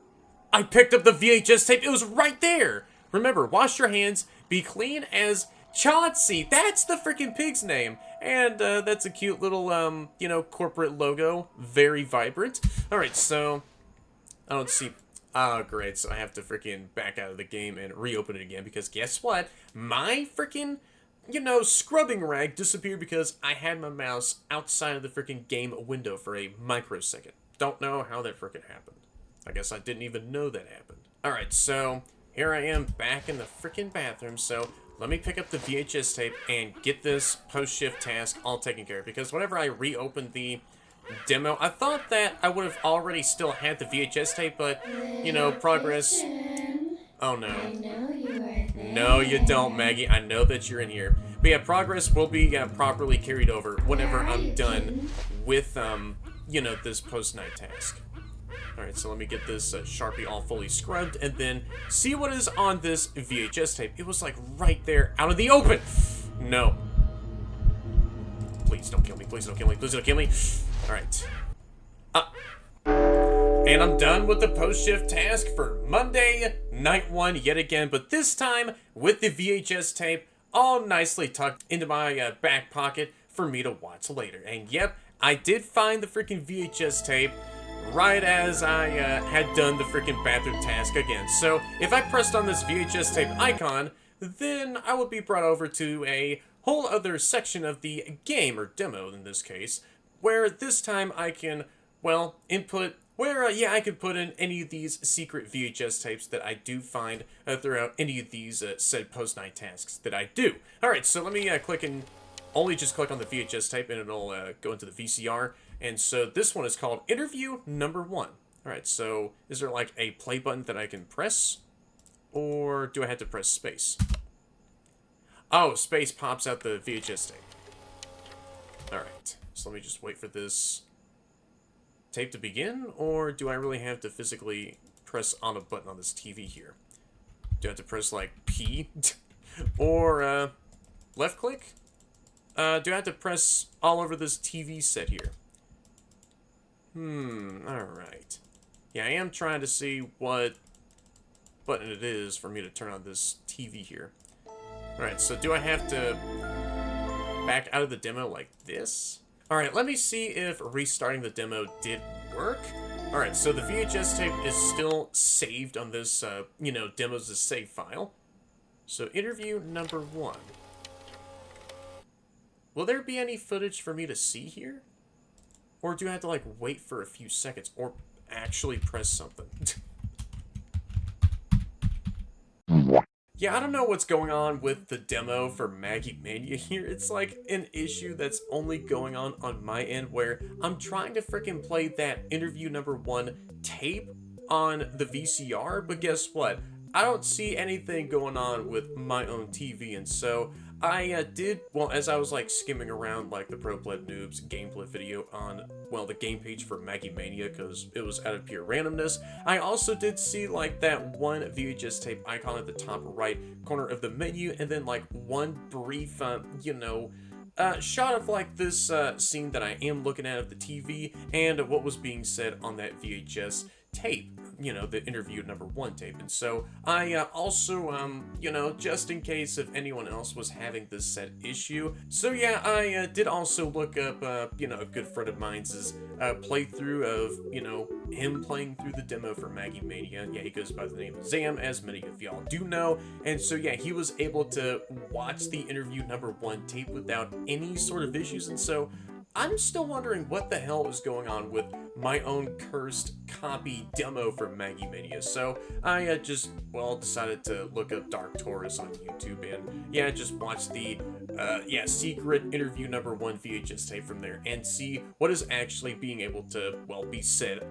[SPEAKER 1] I picked up the VHS tape. It was right there. Remember, wash your hands, be clean as Chauncey. That's the freaking pig's name. And that's a cute little, you know, corporate logo. Very vibrant. Alright, so I don't see... Oh, great, so I have to freaking back out of the game and reopen it again, because guess what? My freaking, you know, scrubbing rag disappeared because I had my mouse outside of the freaking game window for a microsecond. Don't know how that freaking happened. I guess I didn't even know that happened. Alright, so here I am back in the freaking bathroom, so let me pick up the VHS tape and get this post-shift task all taken care of, because whenever I reopened the demo, I thought that I would have already still had the VHS tape, but, you know, progress... Oh, no.
[SPEAKER 4] I know you are there.
[SPEAKER 1] No, you don't, Maggie. I know that you're in here. But yeah, progress will be properly carried over whenever I'm done with, you know, this post-night task. Alright, so let me get this Sharpie all fully scrubbed, and then see what is on this VHS tape. It was, like, right there, out of the open! No. Please don't kill me, please don't kill me, please don't kill me. Alright. And I'm done with the post-shift task for Monday, night one yet again, but this time with the VHS tape all nicely tucked into my back pocket for me to watch later. And yep, I did find the freaking VHS tape right as I had done the freaking bathroom task again. So if I pressed on this VHS tape icon, then I would be brought over to a whole other section of the game, or demo in this case, where this time I can, well, input, where, yeah, I could put in any of these secret VHS tapes that I do find throughout any of these said post-night tasks that I do. Alright, so let me click and only just click on the VHS tape and it'll go into the VCR. And so this one is called Interview Number 1. Alright, so is there like a play button that I can press? Or do I have to press space? Oh, space pops out the VHS tape. Alright, so let me just wait for this tape to begin, or do I really have to physically press on a button on this TV here? Do I have to press, like, P? Or, left click? Do I have to press all over this TV set here? Alright. Yeah, I am trying to see what button it is for me to turn on this TV here. Alright, so do I have to back out of the demo like this? Alright, let me see if restarting the demo did work. Alright, so the VHS tape is still saved on this, demos as save file. So interview number 1. Will there be any footage for me to see here? Or do I have to, like, wait for a few seconds? Or actually press something? Yeah, I don't know what's going on with the demo for Maggie Mania here. It's like an issue that's only going on my end where I'm trying to freaking play that interview number 1 tape on the VCR, but guess what? I don't see anything going on with my own TV, and so I did, well, as I was like skimming around like the Pro Pleb Noobs gameplay video on, well, the game page for Maggie Mania, because it was out of pure randomness, I also did see like that one VHS tape icon at the top right corner of the menu, and then like one brief, shot of like this scene that I am looking at of the TV, and what was being said on that VHS tape, the interview number 1 tape. And so I also, just in case if anyone else was having this said issue. So yeah, I did also look up, a good friend of mine's playthrough of, him playing through the demo for Maggie Mania. Yeah, he goes by the name of Zam, as many of y'all do know. And so yeah, he was able to watch the interview number 1 tape without any sort of issues. And so I'm still wondering what the hell is going on with my own cursed copy demo from Maggie Mania. So I decided to look up Dark Taurus on YouTube and just watch the secret interview number 1 VHS tape from there and see what is actually being able to, be said,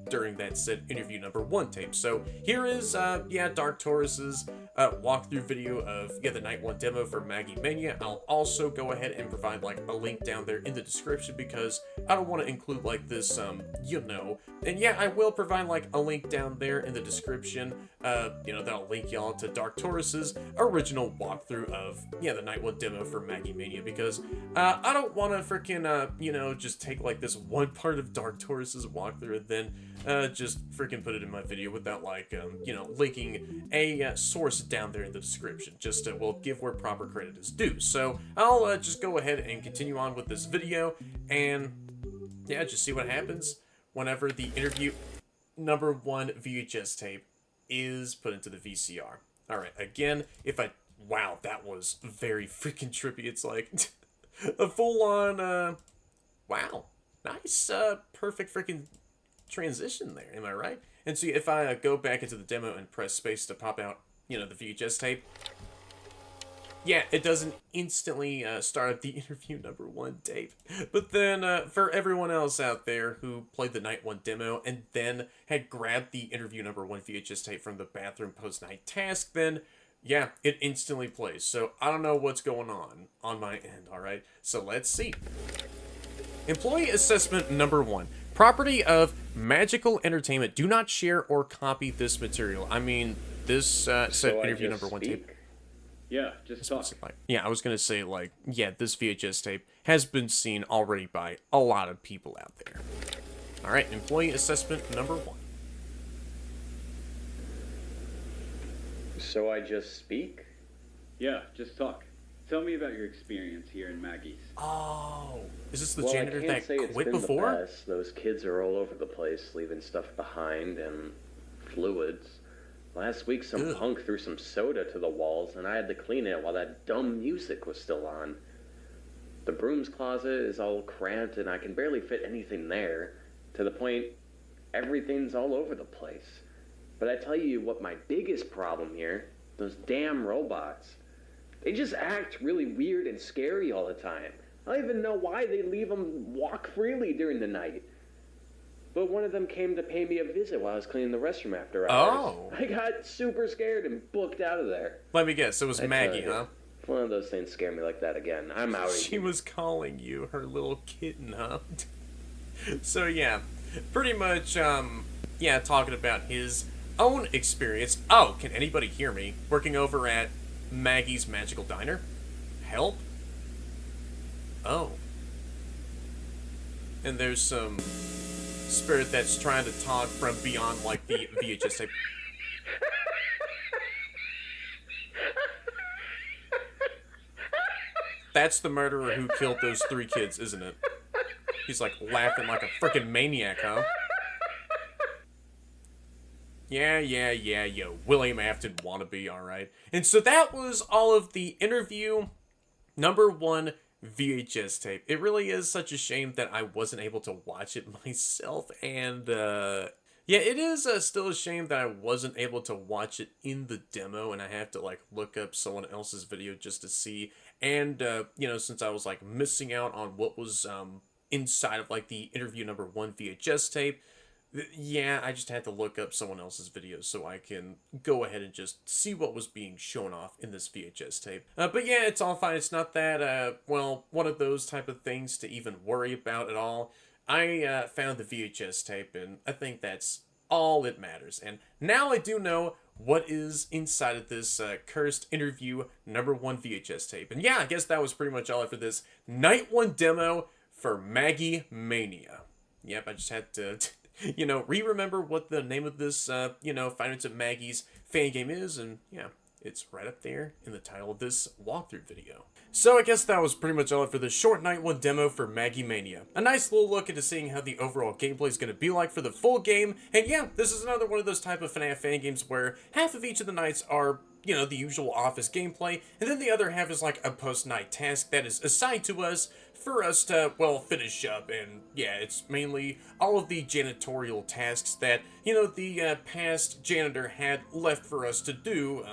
[SPEAKER 1] during that said interview number 1 tape. So here is Dark Taurus's walkthrough video of the night 1 demo for Maggie Mania. I'll also go ahead and provide like a link down there in the description because I don't want to include like this and yeah, I will provide like a link down there in the description, that'll link y'all to Dark Taurus's original walkthrough of the night 1 demo for Maggie Mania, because I don't want to freaking just take like this one part of Dark Taurus's walkthrough and then just freaking put it in my video without like linking a source down there in the description, just to give where proper credit is due. So I'll just go ahead and continue on with this video and just see what happens whenever the interview number 1 VHS tape is put into the VCR. Alright, again, wow, that was very freaking trippy. It's like a full-on, wow, nice, perfect freaking transition there, am I right? And so if I go back into the demo and press space to pop out, the VHS tape, yeah, it doesn't instantly start up the interview number 1 tape. But then for everyone else out there who played the night 1 demo and then had grabbed the interview number 1 VHS tape from the bathroom post-night task, then yeah, it instantly plays. So I don't know what's going on my end, alright? So let's see. Employee assessment number 1. Property of Magical Entertainment. Do not share or copy this material. I mean, this said interview number 1 tape.
[SPEAKER 3] Yeah, just talk.
[SPEAKER 1] Yeah, I was gonna say, this VHS tape has been seen already by a lot of people out there. Alright, employee assessment number 1.
[SPEAKER 6] So I just speak?
[SPEAKER 3] Yeah, just talk. Tell me about your experience here in Maggie's.
[SPEAKER 1] Oh, is this the
[SPEAKER 6] Well,
[SPEAKER 1] janitor
[SPEAKER 6] I can't
[SPEAKER 1] that
[SPEAKER 6] say it's
[SPEAKER 1] quit
[SPEAKER 6] been
[SPEAKER 1] before?
[SPEAKER 6] The best. Those kids are all over the place, leaving stuff behind and fluids. Last week, some punk threw some soda to the walls, and I had to clean it while that dumb music was still on. The broom's closet is all cramped, and I can barely fit anything there, to the point everything's all over the place. But I tell you what my biggest problem here, those damn robots. They just act really weird and scary all the time. I don't even know why they leave them walk freely during the night. But one of them came to pay me a visit while I was cleaning the restroom after hours.
[SPEAKER 1] Oh.
[SPEAKER 6] I got super scared and booked out of there.
[SPEAKER 1] Let me guess, it was Maggie, huh?
[SPEAKER 6] If one of those things scare me like that again, I'm out.
[SPEAKER 1] She was calling you her little kitten, huh? So yeah, pretty much, talking about his own experience. Oh, can anybody hear me? Working over at Maggie's Magical Diner? Help? Oh. And there's some spirit that's trying to talk from beyond, like, the VHS tape. that's the murderer who killed those 3 kids, isn't it? He's like laughing like a freaking maniac, huh? Yeah, yo, William Afton wannabe, alright. And so that was all of the interview number 1 VHS tape. It really is such a shame that I wasn't able to watch it myself, and yeah, it is still a shame that I wasn't able to watch it in the demo, and I have to like look up someone else's video just to see. And you know, since I was like missing out on what was inside of like the interview number 1 VHS tape, yeah, I just had to look up someone else's video so I can go ahead and just see what was being shown off in this VHS tape. But yeah, it's all fine. It's not that, well, one of those type of things to even worry about at all. I found the VHS tape, and I think that's all that matters. And now I do know what is inside of this cursed interview number 1 VHS tape. And yeah, I guess that was pretty much all for this Night 1 demo for Maggie Mania. Yep, I just had to... you know, remember what the name of this, you know, Five Nights at Maggie's Fangame is, and yeah, it's right up there in the title of this walkthrough video. So I guess that was pretty much all for this short Night 1 demo for Maggie Mania. A nice little look into seeing how the overall gameplay is going to be like for the full game, and yeah, this is another one of those type of FNAF Fangames where half of each of the nights are, you know, the usual office gameplay, and then the other half is like a post-night task that is assigned to us for us to, well, finish up. And yeah, it's mainly all of the janitorial tasks that, you know, the past janitor had left for us to do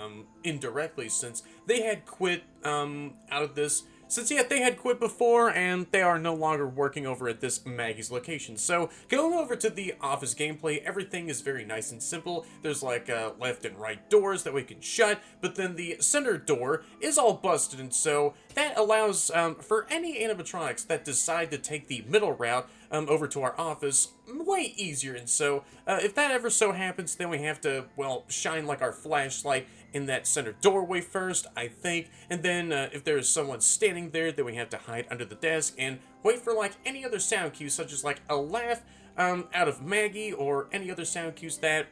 [SPEAKER 1] indirectly, since they had quit out of this. Since, yeah, they had quit before, and they are no longer working over at this Maggie's location. So, going over to the office gameplay, everything is very nice and simple. There's, like, left and right doors that we can shut, but then the center door is all busted, and so that allows for any animatronics that decide to take the middle route over to our office way easier. And so, if that ever so happens, then we have to, well, shine, like, our flashlight in that center doorway first, I think, and then if there is someone standing there, then we have to hide under the desk and wait for like any other sound cues, such as like a laugh out of Maggie, or any other sound cues that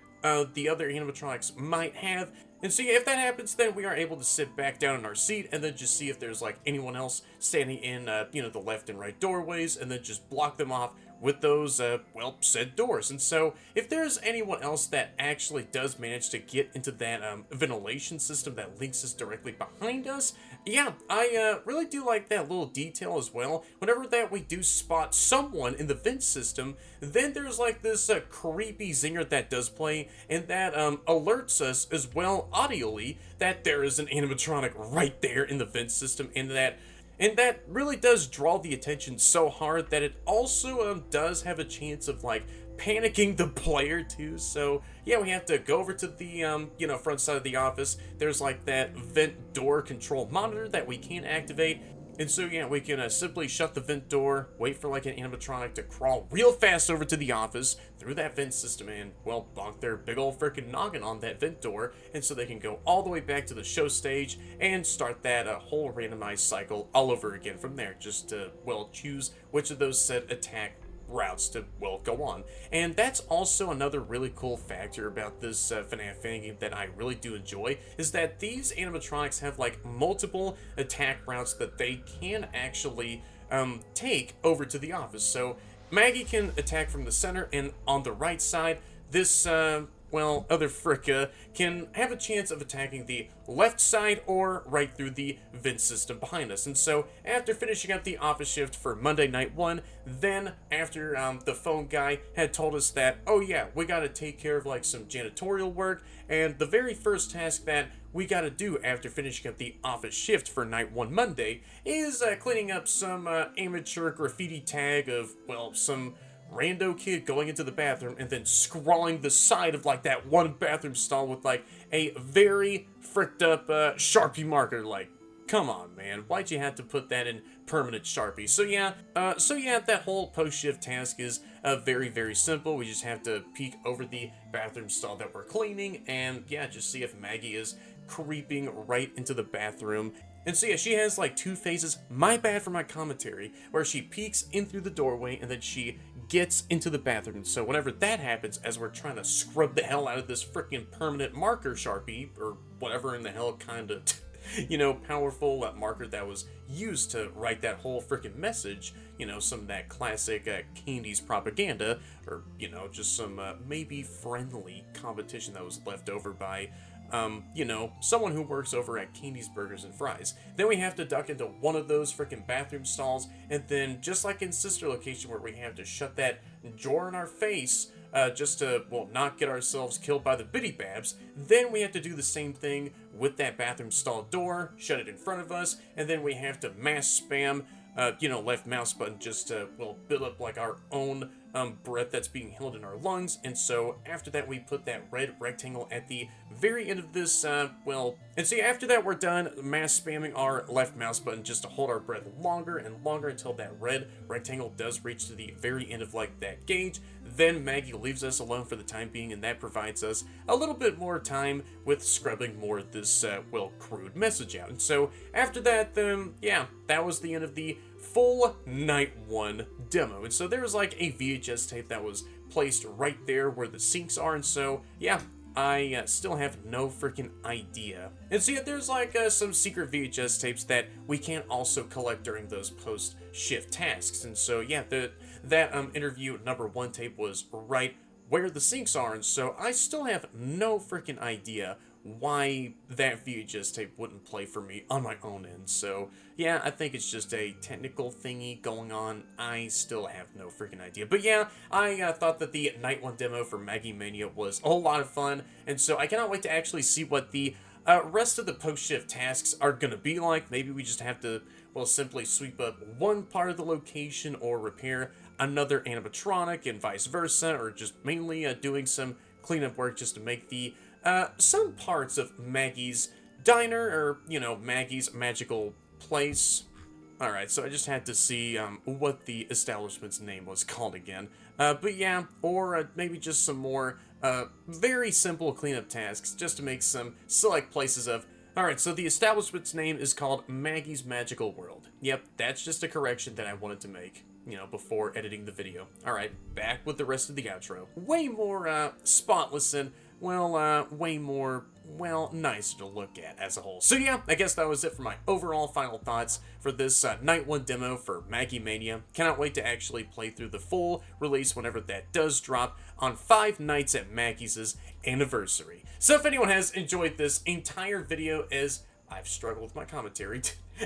[SPEAKER 1] the other animatronics might have. And so yeah, if that happens, then we are able to sit back down in our seat and then just see if there's like anyone else standing in you know, the left and right doorways, and then just block them off with those, well, said doors. And so, if there's anyone else that actually does manage to get into that ventilation system that links us directly behind us, yeah, I really do like that little detail as well. Whenever that we do spot someone in the vent system, then there's like this creepy zinger that does play, and that alerts us as well audially that there is an animatronic right there in the vent system, and that really does draw the attention so hard that it also does have a chance of like panicking the player too. So yeah, we have to go over to the you know, front side of the office. There's like that vent door control monitor that we can activate. And so yeah, we can simply shut the vent door, wait for like an animatronic to crawl real fast over to the office through that vent system, and well, bonk their big old freaking noggin on that vent door, and so they can go all the way back to the show stage and start that whole randomized cycle all over again from there, just to, well, choose which of those said attack routes to, well, go on. And that's also another really cool factor about this FNAF Fangame that I really do enjoy, is that these animatronics have like multiple attack routes that they can actually take over to the office. So Maggie can attack from the center, and on the right side, this well, other fricka can have a chance of attacking the left side or right through the vent system behind us. And so, after finishing up the office shift for Monday Night 1, then after the phone guy had told us that, oh yeah, we gotta take care of like some janitorial work, and the very first task that we gotta do after finishing up the office shift for Night 1 Monday is cleaning up some amateur graffiti tag of, well, some rando kid going into the bathroom and then scrawling the side of like that one bathroom stall with like a very fricked up Sharpie marker. Like, come on, man, why'd you have to put that in permanent Sharpie? So yeah, that whole post-shift task is very, very simple. We just have to peek over the bathroom stall that we're cleaning, and yeah, just see if Maggie is creeping right into the bathroom. And so yeah, she has like two phases, my bad for my commentary, where she peeks in through the doorway and then she gets into the bathroom. So whenever that happens, as we're trying to scrub the hell out of this freaking permanent marker Sharpie, or whatever in the hell kind of you know, powerful marker that was used to write that whole freaking message. You know, some of that classic Candy's propaganda, or, you know, just some maybe friendly competition that was left over by, you know, someone who works over at Candy's Burgers and Fries. Then we have to duck into one of those freaking bathroom stalls, and then just like in Sister Location where we have to shut that drawer in our face, just to, well, not get ourselves killed by the Biddy Babs. Then we have to do the same thing with that bathroom stall door, shut it in front of us, and then we have to mass spam, you know, left mouse button just to, well, build up like our own breath that's being held in our lungs. And so after that, we put that red rectangle at the very end of this, well, and see, after that, we're done mass spamming our left mouse button just to hold our breath longer and longer until that red rectangle does reach to the very end of like that gauge. Then Maggie leaves us alone for the time being, and that provides us a little bit more time with scrubbing more of this, well, crude message out. And so after that, yeah, that was the end of the full night 1 demo. And so there was like a VHS tape that was placed right there where the sinks are, and so yeah, I still have no freaking idea. And so yeah, there's like some secret VHS tapes that we can also collect during those post-shift tasks. And so yeah, that interview number 1 tape was right where the sinks are, and so I still have no freaking idea why that VHS tape wouldn't play for me on my own end. So yeah, I think it's just a technical thingy going on. I still have no freaking idea. But yeah, I thought that the night 1 demo for Maggie Mania was a whole lot of fun, and so I cannot wait to actually see what the rest of the post-shift tasks are gonna be like. Maybe we just have to, well, simply sweep up one part of the location or repair another animatronic and vice versa, or just mainly doing some cleanup work just to make the some parts of Maggie's diner, or, you know, Maggie's magical place. Alright, so I just had to see what the establishment's name was called again. But yeah, or maybe just some more very simple cleanup tasks just to make some select places of, alright, so the establishment's name is called Maggie's Magical World. Yep, that's just a correction that I wanted to make, you know, before editing the video. Alright, back with the rest of the outro. Way more spotless and, well, way more, well, nicer to look at as a whole. So yeah, I guess that was it for my overall final thoughts for this night 1 demo for Maggie Mania. Cannot wait to actually play through the full release whenever that does drop on 5 Nights at Maggie's anniversary. So if anyone has enjoyed this entire video, as I've struggled with my commentary,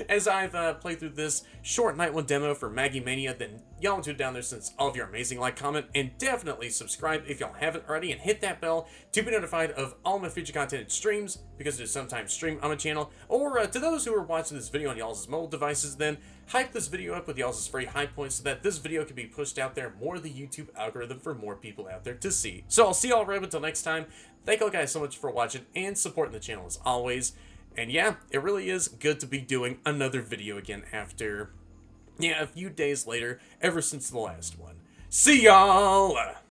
[SPEAKER 1] as I've played through this short night 1 demo for Maggie Mania, then y'all do it down there, since all of your amazing like, comment, and definitely subscribe if y'all haven't already, and hit that bell to be notified of all my future content and streams, because there's sometimes stream on my channel. Or to those who are watching this video on y'all's mobile devices, then hype this video up with y'all's free high points so that this video can be pushed out there more of the YouTube algorithm for more people out there to see. So I'll see y'all right until next time. Thank y'all guys so much for watching and supporting the channel as always. And yeah, it really is good to be doing another video again after, yeah, a few days later, ever since the last one. See y'all!